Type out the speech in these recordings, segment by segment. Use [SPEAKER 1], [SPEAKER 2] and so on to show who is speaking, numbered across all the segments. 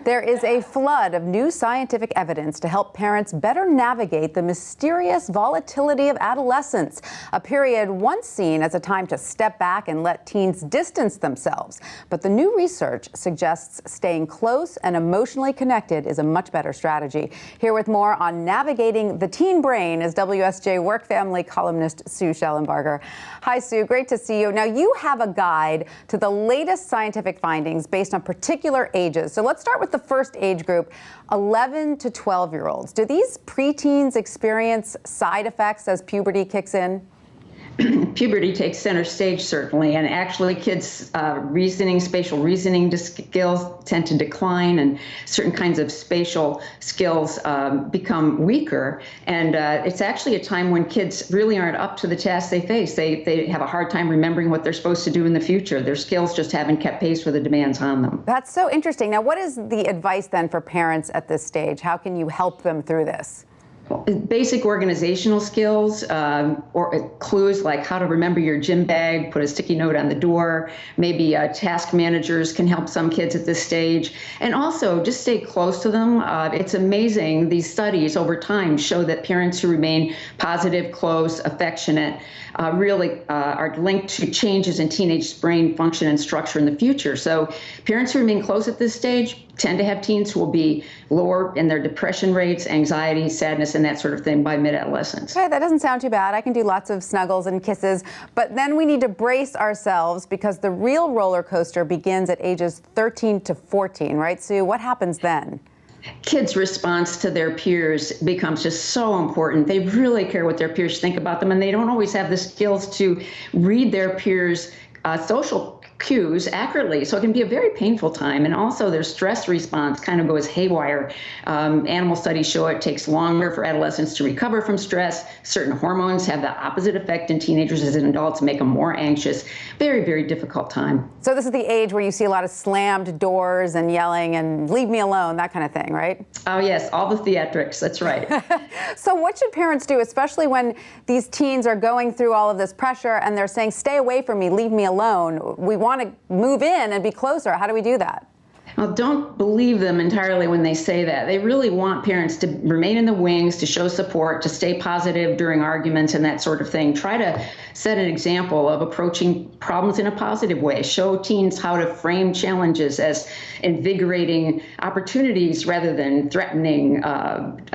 [SPEAKER 1] There is a flood of new scientific evidence to help parents better navigate the mysterious volatility of adolescence, a period once seen as a time to step back and let teens distance themselves. But the new research suggests staying close and emotionally connected is a much better strategy. Here with more on navigating the teen brain is WSJ Work Family columnist Sue Shellenbarger. Hi, Sue. Great to see you. Now, you have a guide to the latest scientific findings based on particular ages. So let's start with the first age group, 11 to 12-year-olds. Do these preteens experience side effects as puberty kicks in?
[SPEAKER 2] Puberty takes center stage, certainly, and actually kids' spatial reasoning skills tend to decline, and certain kinds of spatial skills become weaker. And it's actually a time when kids really aren't up to the tasks they face. They have a hard time remembering what they're supposed to do in the future. Their skills just haven't kept pace with the demands on them.
[SPEAKER 1] That's so interesting. Now, what is the advice then for parents at this stage? How can you help them through this?
[SPEAKER 2] Basic organizational skills, or clues like how to remember your gym bag, put a sticky note on the door. Maybe task managers can help some kids at this stage. And also just stay close to them. It's amazing. These studies over time show that parents who remain positive, close, affectionate, really are linked to changes in teenage brain function and structure in the future. So parents who remain close at this stage tend to have teens who will be lower in their depression rates, anxiety, sadness, and that sort of thing by mid-adolescence.
[SPEAKER 1] Okay, that doesn't sound too bad. I can do lots of snuggles and kisses, but then we need to brace ourselves because the real roller coaster begins at ages 13 to 14, right, Sue? What happens then?
[SPEAKER 2] Kids' response to their peers becomes just so important. They really care what their peers think about them, and they don't always have the skills to read their peers' social cues accurately. So it can be a very painful time. And also their stress response kind of goes haywire. Animal studies show it takes longer for adolescents to recover from stress. Certain hormones have the opposite effect in teenagers as in adults, make them more anxious. Very, very difficult time.
[SPEAKER 1] So this is the age where you see a lot of slammed doors and yelling and leave me alone, that kind of thing, right?
[SPEAKER 2] Oh yes, all the theatrics, that's right.
[SPEAKER 1] So what should parents do, especially when these teens are going through all of this pressure and they're saying, stay away from me, leave me alone. We want to move in and be closer. How do we do that?
[SPEAKER 2] Well, don't believe them entirely when they say that. They really want parents to remain in the wings, to show support, to stay positive during arguments and that sort of thing. Try to set an example of approaching problems in a positive way. Show teens how to frame challenges as invigorating opportunities rather than threatening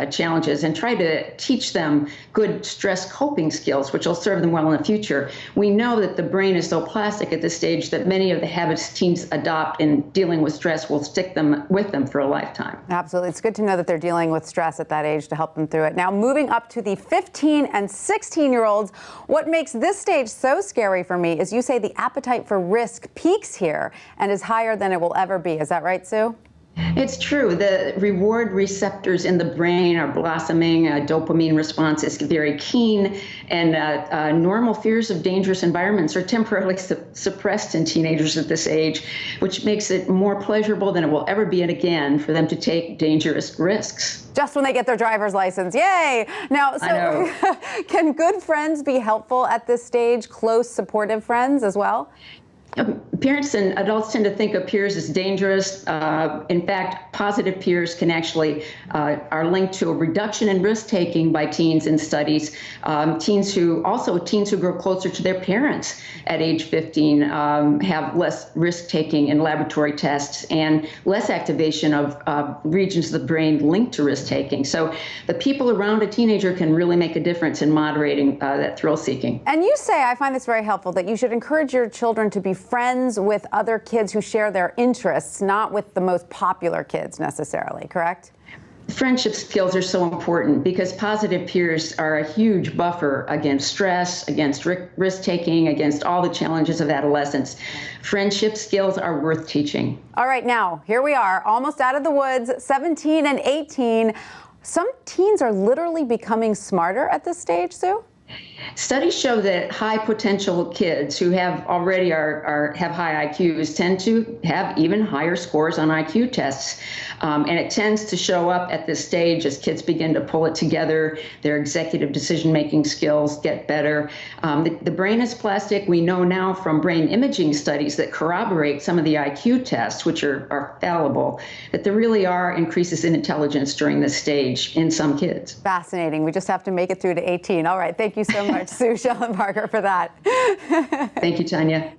[SPEAKER 2] challenges, and try to teach them good stress coping skills, which will serve them well in the future. We know that the brain is so plastic at this stage that many of the habits teens adopt in dealing with stress will stick with them for a lifetime.
[SPEAKER 1] Absolutely. It's good to know that they're dealing with stress at that age to help them through it. Now, moving up to the 15 and 16-year-olds, what makes this stage so scary for me is you say the appetite for risk peaks here and is higher than it will ever be. Is that right, Sue?
[SPEAKER 2] It's true. The reward receptors in the brain are blossoming. Dopamine response is very keen, and normal fears of dangerous environments are temporarily suppressed in teenagers at this age, which makes it more pleasurable than it will ever be again for them to take dangerous risks.
[SPEAKER 1] Just when they get their driver's license. Yay! Now, so can good friends be helpful at this stage? Close, supportive friends as well?
[SPEAKER 2] Parents and adults tend to think of peers as dangerous. In fact, positive peers can actually are linked to a reduction in risk-taking by teens in studies. Teens who grow closer to their parents at age 15 have less risk-taking in laboratory tests and less activation of regions of the brain linked to risk-taking. So the people around a teenager can really make a difference in moderating that thrill-seeking.
[SPEAKER 1] And you say, I find this very helpful, that you should encourage your children to be friends with other kids who share their interests, not with the most popular kids necessarily, correct?
[SPEAKER 2] Friendship skills are so important because positive peers are a huge buffer against stress, against risk-taking, against all the challenges of adolescence. Friendship skills are worth teaching.
[SPEAKER 1] All right, now, here we are, almost out of the woods, 17 and 18. Some teens are literally becoming smarter at this stage, Sue?
[SPEAKER 2] Studies show that high potential kids who have already have high IQs tend to have even higher scores on IQ tests. And it tends to show up at this stage as kids begin to pull it together, their executive decision-making skills get better. The brain is plastic. We know now from brain imaging studies that corroborate some of the IQ tests, which are fallible, that there really are increases in intelligence during this stage in some kids.
[SPEAKER 1] Fascinating. We just have to make it through to 18. All right. Thank you so much, Sue Shellenbarger, for that.
[SPEAKER 2] Thank you, Tanya.